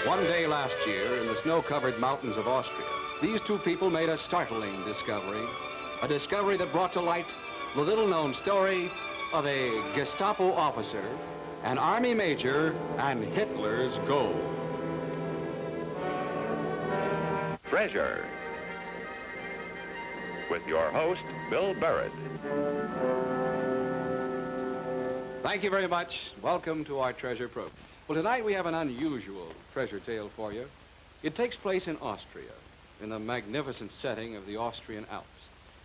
One day last year, in the snow-covered mountains of Austria, these two people made a startling discovery. A discovery that brought to light the little-known story of a Gestapo officer, an army major, and Hitler's gold. Treasure. With your host, Bill Burrud. Thank you very much. Welcome to our treasure program. Well, tonight we have an unusual treasure tale for you. It takes place in Austria, in the magnificent setting of the Austrian Alps.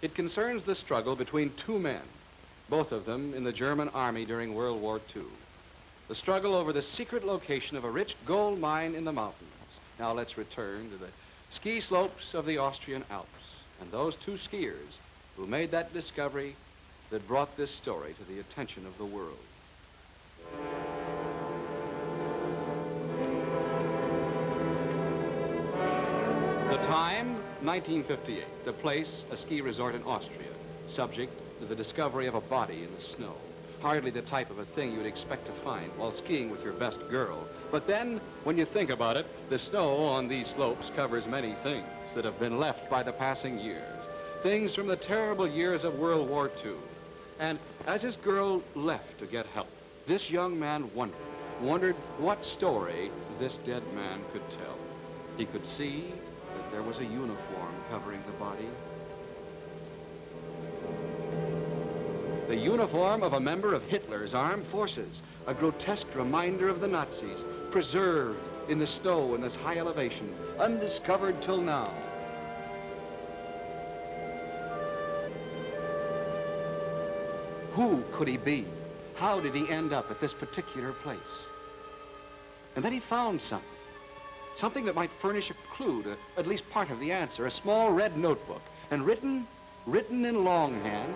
It concerns the struggle between two men, both of them in the German army during World War II. The struggle over the secret location of a rich gold mine in the mountains. Now let's return to the ski slopes of the Austrian Alps and those two skiers who made that discovery that brought this story to the attention of the world. The time, 1958. The place, a ski resort in Austria, subject to the discovery of a body in the snow. Hardly the type of a thing you'd expect to find while skiing with your best girl. But then, when you think about it, the snow on these slopes covers many things that have been left by the passing years. Things from the terrible years of World War II. And as his girl left to get help, this young man wondered what story this dead man could tell. He could see that there was a uniform covering the body. The uniform of a member of Hitler's armed forces, a grotesque reminder of the Nazis, preserved in the snow in this high elevation, undiscovered till now. Who could he be? How did he end up at this particular place? And then he found something. Something that might furnish a clue to at least part of the answer, a small red notebook. And written in longhand,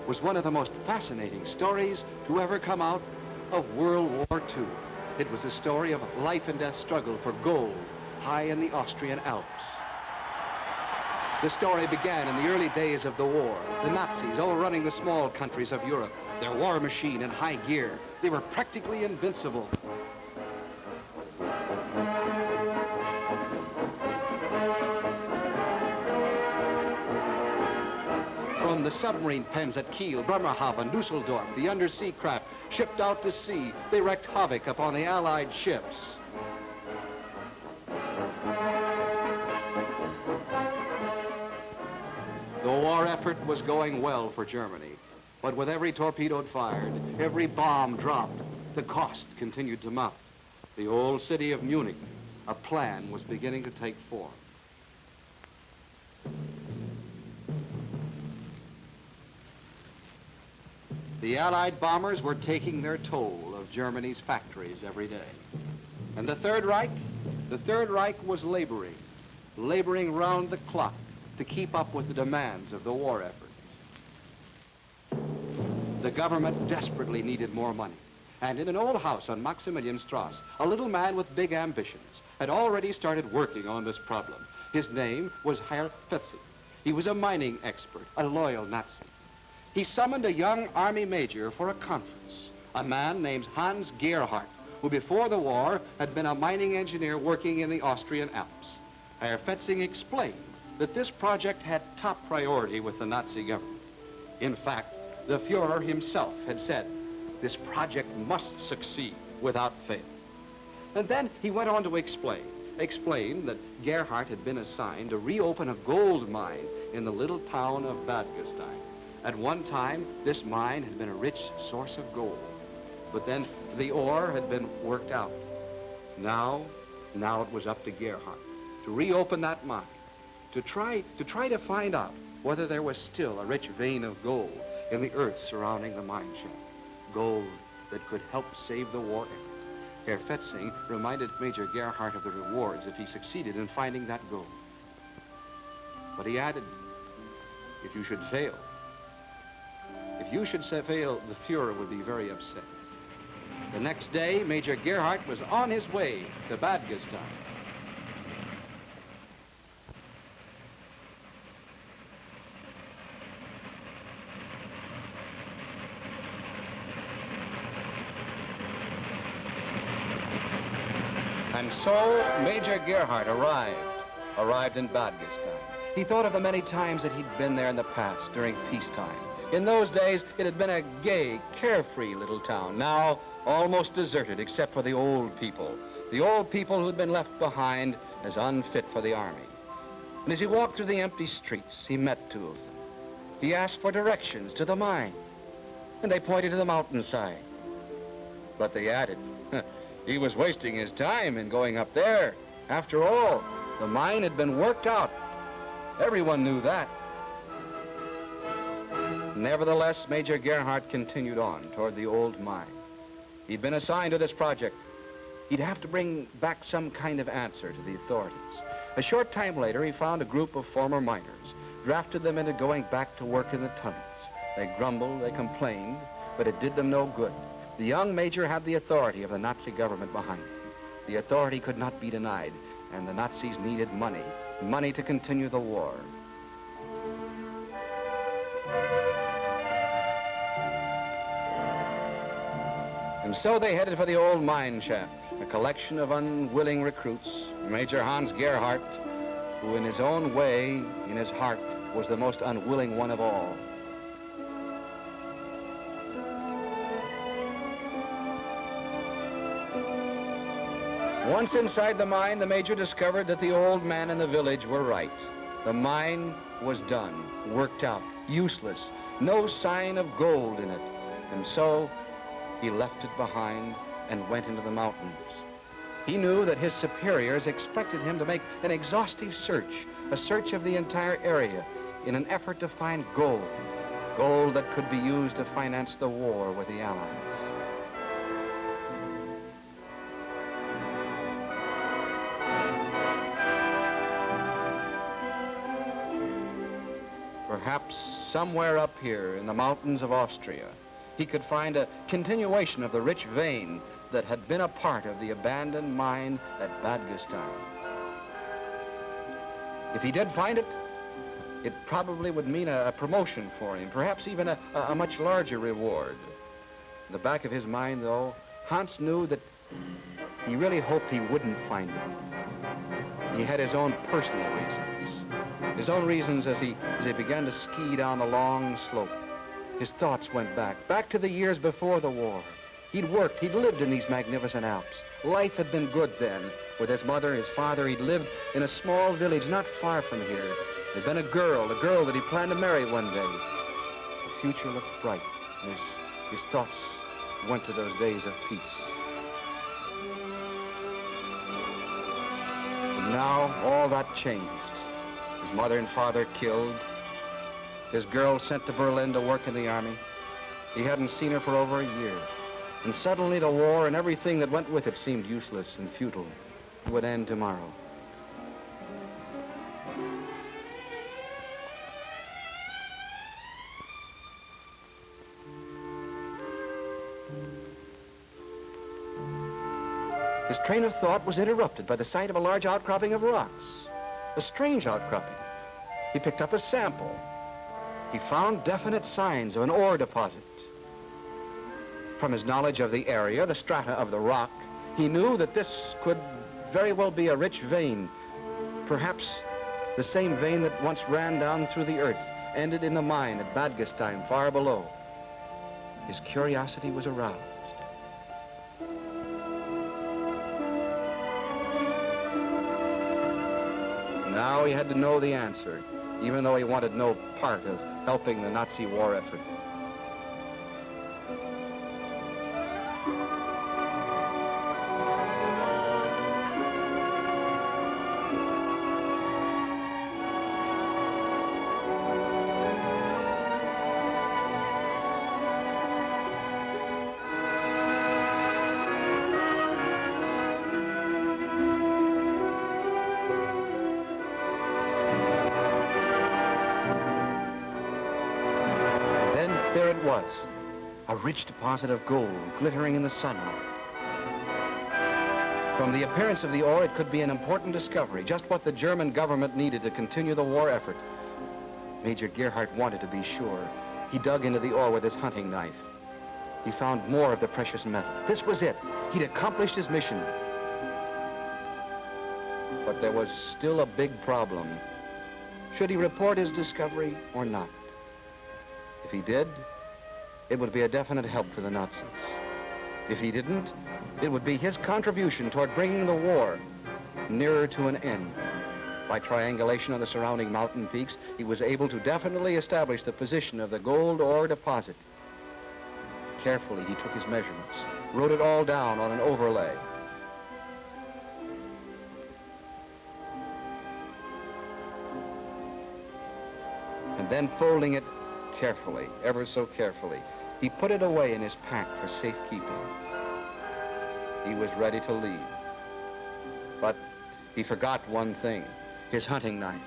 was one of the most fascinating stories to ever come out of World War II. It was a story of life and death struggle for gold high in the Austrian Alps. The story began in the early days of the war. The Nazis overrunning the small countries of Europe, their war machine in high gear. They were practically invincible. From the submarine pens at Kiel, Bremerhaven, Dusseldorf, the undersea craft shipped out to sea, they wreaked havoc upon the Allied ships. The war effort was going well for Germany, but with every torpedo fired, every bomb dropped, the cost continued to mount. The old city of Munich, a plan was beginning to take form. The Allied bombers were taking their toll of Germany's factories every day. And the Third Reich was laboring round the clock to keep up with the demands of the war effort. The government desperately needed more money. And in an old house on Maximilian Street, a little man with big ambitions had already started working on this problem. His name was Herr Fetzi. He was a mining expert, a loyal Nazi. He summoned a young army major for a conference, a man named Hans Gerhardt, who before the war had been a mining engineer working in the Austrian Alps. Herr Fetzi explained that this project had top priority with the Nazi government. In fact, the Fuhrer himself had said, this project must succeed without fail. And then he went on to explain that Gearhart had been assigned to reopen a gold mine in the little town of Badgastein. At one time, this mine had been a rich source of gold, but then the ore had been worked out. Now it was up to Gearhart to reopen that mine, to try to find out whether there was still a rich vein of gold in the earth surrounding the mine shaft. Gold that could help save the war effort. Herr Fetzi reminded Major Gearhart of the rewards if he succeeded in finding that gold. But he added, if you should fail, the Fuhrer would be very upset. The next day, Major Gearhart was on his way to Badgastein. And so Major Gearhart arrived in Badgastein. He thought of the many times that he'd been there in the past during peacetime. In those days, it had been a gay, carefree little town, now almost deserted except for the old people who'd been left behind as unfit for the army. And as he walked through the empty streets, he met two of them. He asked for directions to the mine, and they pointed to the mountainside. But they added, he was wasting his time in going up there. After all, the mine had been worked out. Everyone knew that. Nevertheless, Major Gerhardt continued on toward the old mine. He'd been assigned to this project. He'd have to bring back some kind of answer to the authorities. A short time later, he found a group of former miners, drafted them into going back to work in the tunnels. They grumbled, they complained, but it did them no good. The young major had the authority of the Nazi government behind him. The authority could not be denied, and the Nazis needed money to continue the war. And so they headed for the old mine shaft, a collection of unwilling recruits. Major Hans Gerhardt, who in his own way, in his heart, was the most unwilling one of all. Once inside the mine, the major discovered that the old man in the village were right. The mine was done, worked out, useless, no sign of gold in it. And so he left it behind and went into the mountains. He knew that his superiors expected him to make an exhaustive search, a search of the entire area in an effort to find gold, gold that could be used to finance the war with the Allies. Perhaps somewhere up here in the mountains of Austria, he could find a continuation of the rich vein that had been a part of the abandoned mine at Badgastein. If he did find it, it probably would mean a promotion for him, perhaps even a much larger reward. In the back of his mind, though, Hans knew that he really hoped he wouldn't find it. He had his own personal reasons. His own reasons as he began to ski down the long slope. His thoughts went back to the years before the war. He'd worked, he'd lived in these magnificent Alps. Life had been good then. With his mother, his father, he'd lived in a small village not far from here. There'd been a girl that he planned to marry one day. The future looked bright. His thoughts went to those days of peace. But now, all that changed. His mother and father killed. His girl sent to Berlin to work in the army. He hadn't seen her for over a year. And suddenly the war and everything that went with it seemed useless and futile. It would end tomorrow. His train of thought was interrupted by the sight of a large outcropping of rocks. A strange outcropping. He picked up a sample. He found definite signs of an ore deposit. From his knowledge of the area, the strata of the rock, he knew that this could very well be a rich vein. Perhaps the same vein that once ran down through the earth, ended in the mine at Badgastein, far below. His curiosity was aroused. Now he had to know the answer, even though he wanted no part of helping the Nazi war effort. There it was, a rich deposit of gold glittering in the sunlight. From the appearance of the ore, it could be an important discovery, just what the German government needed to continue the war effort. Major Gearhart wanted to be sure. He dug into the ore with his hunting knife. He found more of the precious metal. This was it. He'd accomplished his mission. But there was still a big problem. Should he report his discovery or not? If he did, it would be a definite help to the Nazis. If he didn't, it would be his contribution toward bringing the war nearer to an end. By triangulation on the surrounding mountain peaks, he was able to definitely establish the position of the gold ore deposit. Carefully, he took his measurements, wrote it all down on an overlay. And then folding it carefully, ever so carefully, he put it away in his pack for safekeeping. He was ready to leave. But he forgot one thing, his hunting knife,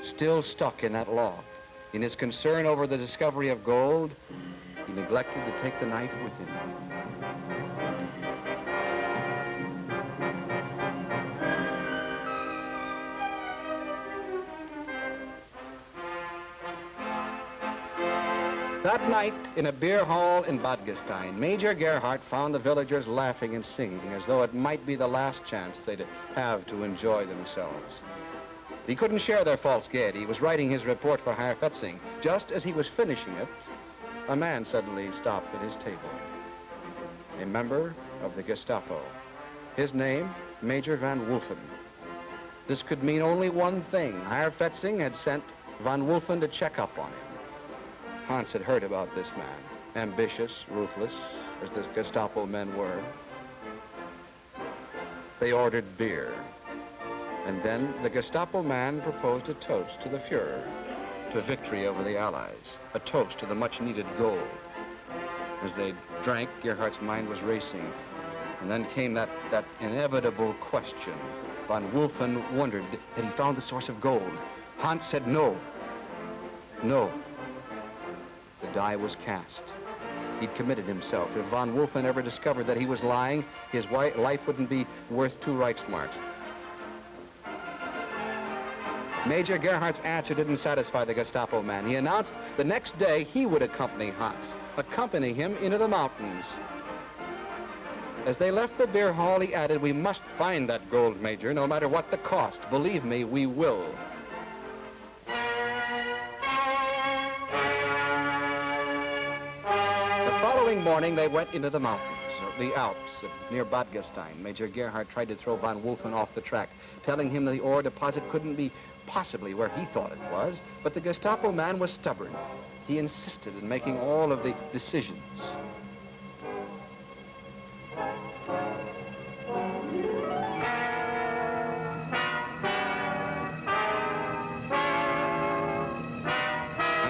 still stuck in that log. In his concern over the discovery of gold, he neglected to take the knife with him. That night, in a beer hall in Badgastein, Major Gearhart found the villagers laughing and singing as though it might be the last chance they'd have to enjoy themselves. He couldn't share their false gaiety. He was writing his report for Herr Fetzing. Just as he was finishing it, a man suddenly stopped at his table. A member of the Gestapo. His name, Major van Wolfen. This could mean only one thing. Herr Fetzing had sent van Wolfen to check up on him. Hans had heard about this man, ambitious, ruthless, as the Gestapo men were. They ordered beer. And then the Gestapo man proposed a toast to the Fuhrer, to victory over the Allies, a toast to the much-needed gold. As they drank, Gearhart's mind was racing. And then came that inevitable question. Von Wolfen wondered, had he found the source of gold? Hans said no. No. The die was cast. He'd committed himself. If von Wolfen ever discovered that he was lying, his life wouldn't be worth 2 Reichsmarks. Major Gearhart's answer didn't satisfy the Gestapo man. He announced the next day he would accompany him into the mountains. As they left the beer hall, he added, "We must find that gold, Major, no matter what the cost. Believe me, we will." The following morning, they went into the mountains, the Alps, near Badgastein. Major Gearhart tried to throw von Wolfen off the track, telling him that the ore deposit couldn't be possibly where he thought it was, but the Gestapo man was stubborn. He insisted in making all of the decisions.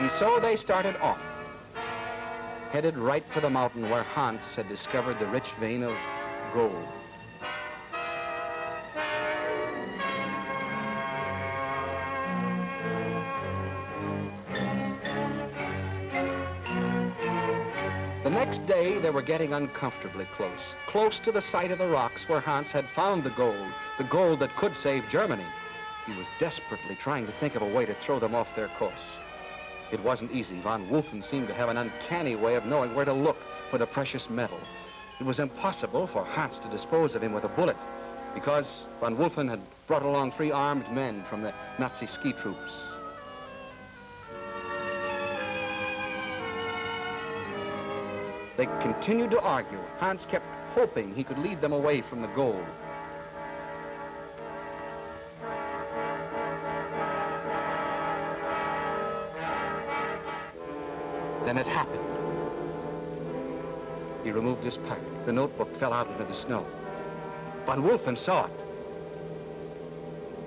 And so they started off, headed right for the mountain where Hans had discovered the rich vein of gold. The next day, they were getting uncomfortably close to the site of the rocks where Hans had found the gold that could save Germany. He was desperately trying to think of a way to throw them off their course. It wasn't easy. Von Wolfen seemed to have an uncanny way of knowing where to look for the precious metal. It was impossible for Hans to dispose of him with a bullet because von Wolfen had brought along 3 armed men from the Nazi ski troops. They continued to argue. Hans kept hoping he could lead them away from the gold. Then it happened. He removed his pack. The notebook fell out into the snow. Von Wolfen saw it,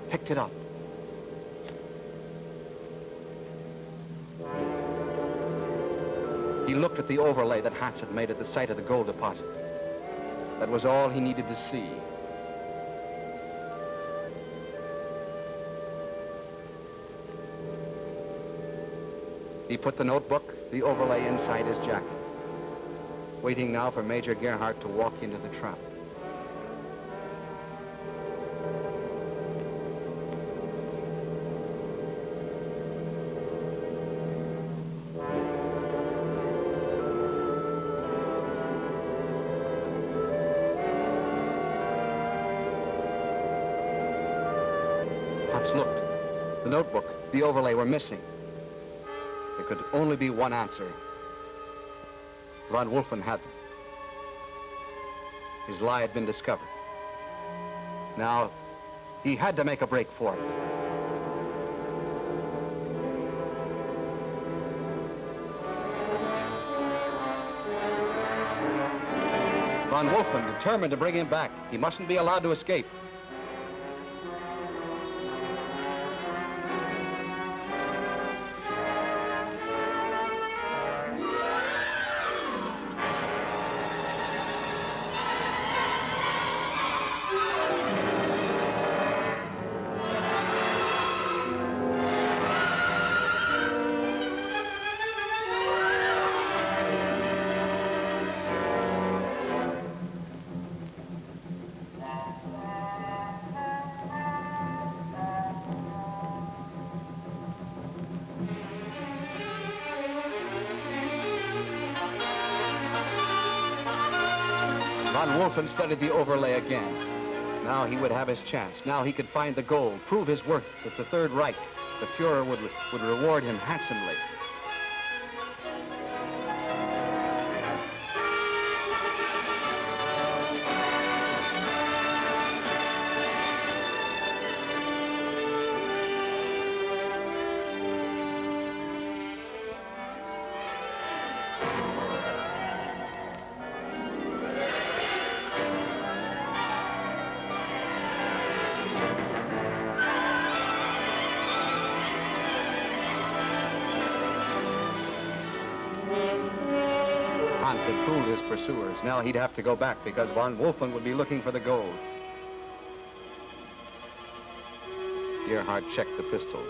picked it up. He looked at the overlay that Hans had made at the site of the gold deposit. That was all he needed to see. He put the notebook, the overlay, inside his jacket, waiting now for Major Gearhart to walk into the trap. Hans looked. The notebook, the overlay were missing. There could only be one answer. Von Wolfen had them. His lie had been discovered. Now, he had to make a break for it. Von Wolfen determined to bring him back. He mustn't be allowed to escape. Von Wolfen studied the overlay again. Now he would have his chance. Now he could find the gold, prove his worth at the Third Reich. The Fuhrer would reward him handsomely. Hans had fooled his pursuers. Now he'd have to go back because von Wolfen would be looking for the gold. Gearhart checked the pistol.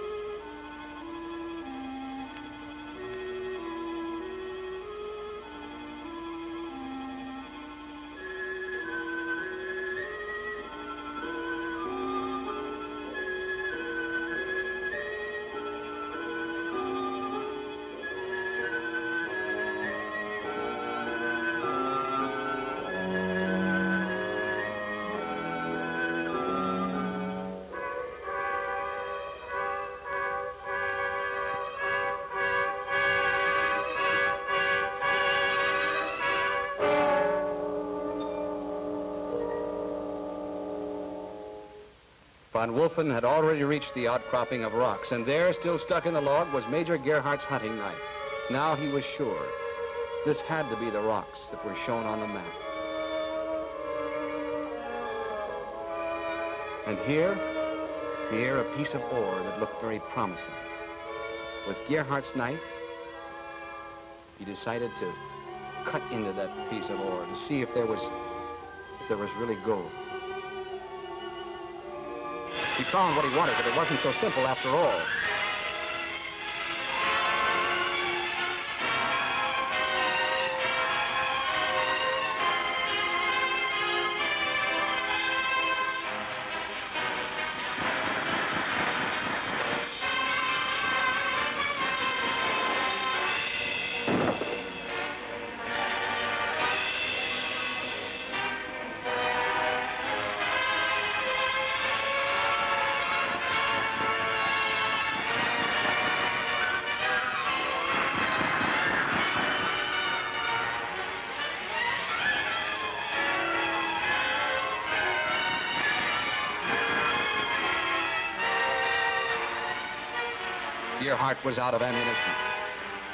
Von Wolfen had already reached the outcropping of rocks, and there, still stuck in the log, was Major Gearhart's hunting knife. Now he was sure. This had to be the rocks that were shown on the map. And here, a piece of ore that looked very promising. With Gearhart's knife, he decided to cut into that piece of ore to see if there was really gold. He found what he wanted, but it wasn't so simple after all. Gearhart was out of ammunition.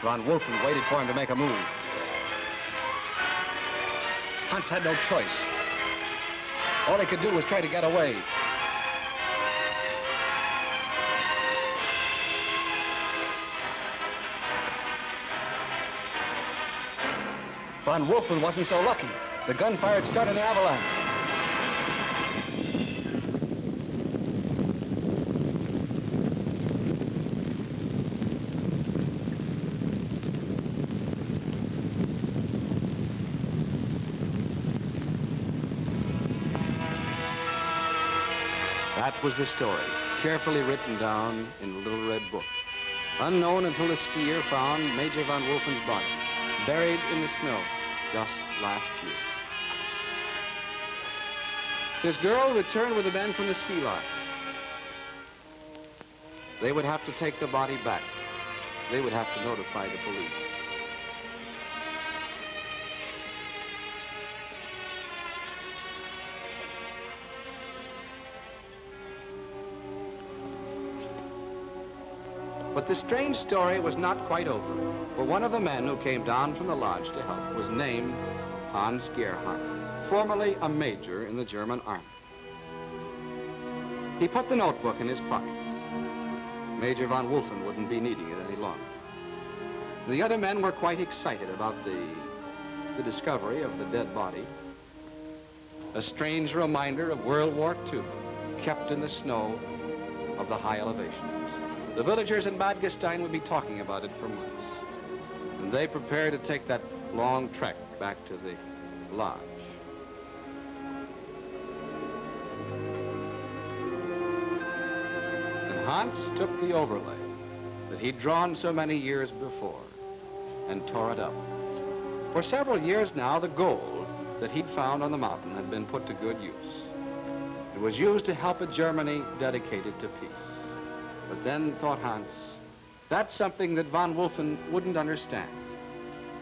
Von Wolfen waited for him to make a move. Hans had no choice. All he could do was try to get away. Von Wolfen wasn't so lucky. The gunfire had started an avalanche. That was the story, carefully written down in a little red book. Unknown until a skier found Major von Wolfen's body, buried in the snow just last year. His girl returned with the men from the ski lodge. They would have to take the body back. They would have to notify the police. But the strange story was not quite over, for one of the men who came down from the lodge to help was named Hans Gerhardt, formerly a major in the German army. He put the notebook in his pocket. Major von Wolfen wouldn't be needing it any longer. The other men were quite excited about the discovery of the dead body, a strange reminder of World War II, kept in the snow of the high elevations. The villagers in Badgastein would be talking about it for months, and they prepared to take that long trek back to the lodge. And Hans took the overlay that he'd drawn so many years before and tore it up. For several years now, the gold that he'd found on the mountain had been put to good use. It was used to help a Germany dedicated to peace. But then, thought Hans, that's something that von Wolfen wouldn't understand.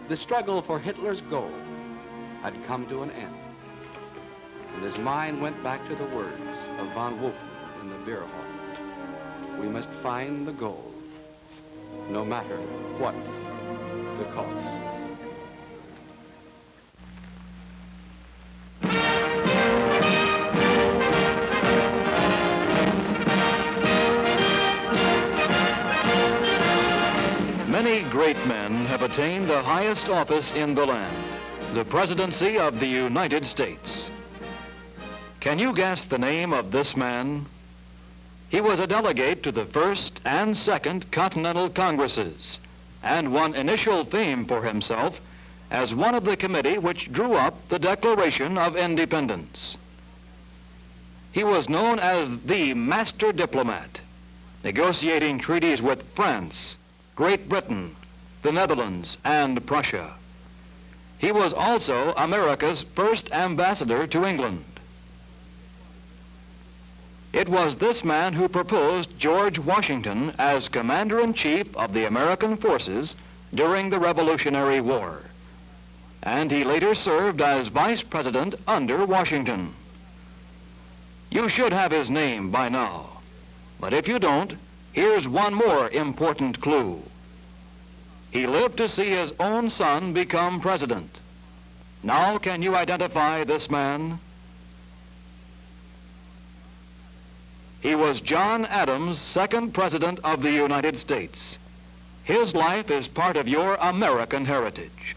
The struggle for Hitler's gold had come to an end. And his mind went back to the words of von Wolfen in the beer hall. We must find the gold, no matter what the cost. Many great men have attained the highest office in the land, the presidency of the United States. Can you guess the name of this man? He was a delegate to the First and Second Continental Congresses and won initial fame for himself as one of the committee which drew up the Declaration of Independence. He was known as the master diplomat, negotiating treaties with France, Great Britain, the Netherlands, and Prussia. He was also America's first ambassador to England. It was this man who proposed George Washington as Commander-in-Chief of the American forces during the Revolutionary War, and he later served as Vice President under Washington. You should have his name by now, but if you don't, here's one more important clue. He lived to see his own son become president. Now, can you identify this man? He was John Adams, second president of the United States. His life is part of your American heritage.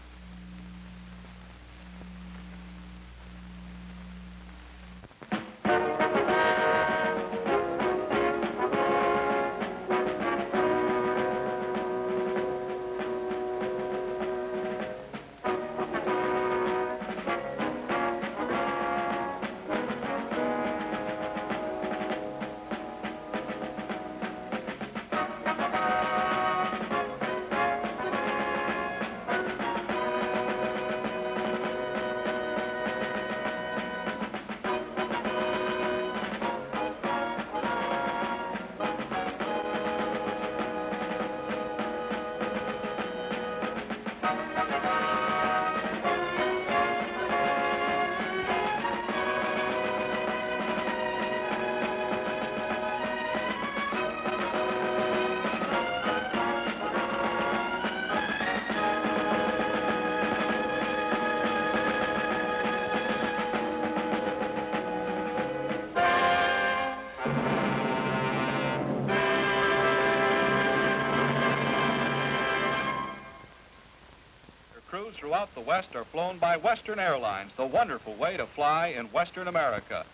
Crews throughout the West are flown by Western Airlines, the wonderful way to fly in Western America.